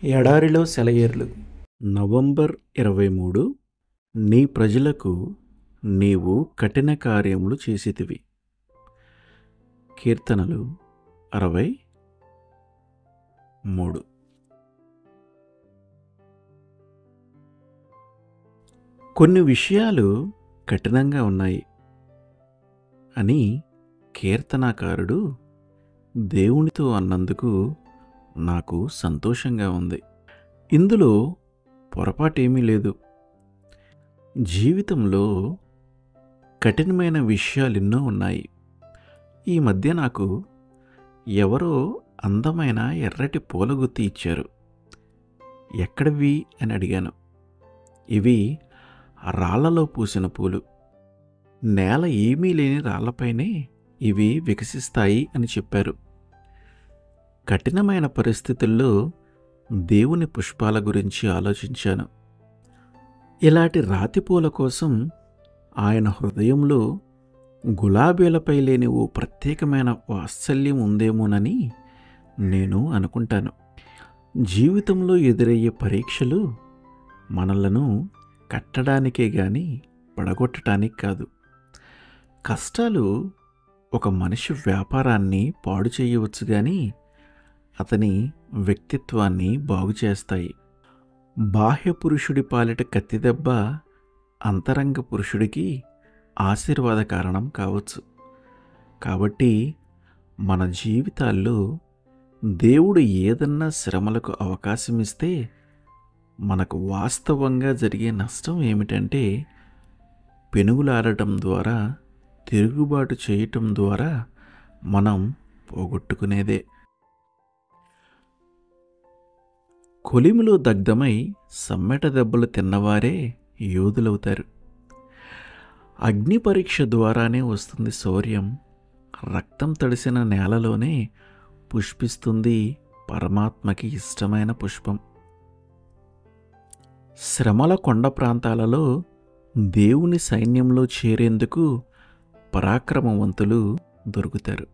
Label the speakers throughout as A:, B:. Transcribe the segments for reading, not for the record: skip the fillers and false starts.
A: ఎడారిలో సెలయేర్లు. నవంబర్ 23. నీ ప్రజలకు నీవు కఠిన కార్యములు చేసితివి. కీర్తనలు 63. కొన్ని విషయాలు కఠినంగా ఉన్నాయి అని కీర్తనాకారుడు దేవునితో అన్నందుకు నాకు సంతోషంగా ఉంది. ఇందులో పొరపాటేమీ లేదు. జీవితంలో కఠినమైన విషయాలు ఎన్నో ఉన్నాయి. ఈ మధ్య నాకు ఎవరో అందమైన ఎర్రటి పూల గుత్తి ఇచ్చారు. ఎక్కడివి అని అడిగాను. ఇవి రాళ్లలో పూసిన పూలు. నేల ఏమీ లేని రాళ్లపైనే ఇవి వికసిస్తాయి అని చెప్పారు. కఠినమైన పరిస్థితుల్లో దేవుని పుష్పాల గురించి ఆలోచించాను. ఇలాంటి రాతిపూల కోసం ఆయన హృదయంలో గులాబీలపై లేని ఓ ప్రత్యేకమైన వాత్సల్యం ఉందేమోనని నేను అనుకుంటాను. జీవితంలో ఎదురయ్యే పరీక్షలు మనలను కట్టడానికే గాని పడగొట్టడానికి కాదు. కష్టాలు ఒక మనిషి వ్యాపారాన్ని పాడు చేయవచ్చు కానీ అతని వ్యక్తిత్వాన్ని బాగు చేస్తాయి. బాహ్య పురుషుడి పాలిట కత్తిదెబ్బ అంతరంగ పురుషుడికి ఆశీర్వాద కారణం కావచ్చు. కాబట్టి మన జీవితాల్లో దేవుడు ఏదన్నా శ్రమలకు అవకాశం ఇస్తే మనకు వాస్తవంగా జరిగే నష్టం ఏమిటంటే పెనుగులాడటం ద్వారా, తిరుగుబాటు చేయటం ద్వారా మనం పోగొట్టుకునేదే. కొలిమిలో దగ్ధమై సమ్మెట దెబ్బలు తిన్నవారే యోధులవుతారు. అగ్ని పరీక్ష ద్వారానే వస్తుంది శౌర్యం. రక్తం తడిసిన నేలలోనే పుష్పిస్తుంది పరమాత్మకి ఇష్టమైన పుష్పం. శ్రమల కొండ ప్రాంతాలలో దేవుని సైన్యంలో చేరేందుకు పరాక్రమవంతులు దొరుకుతారు.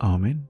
A: ఆమేన్.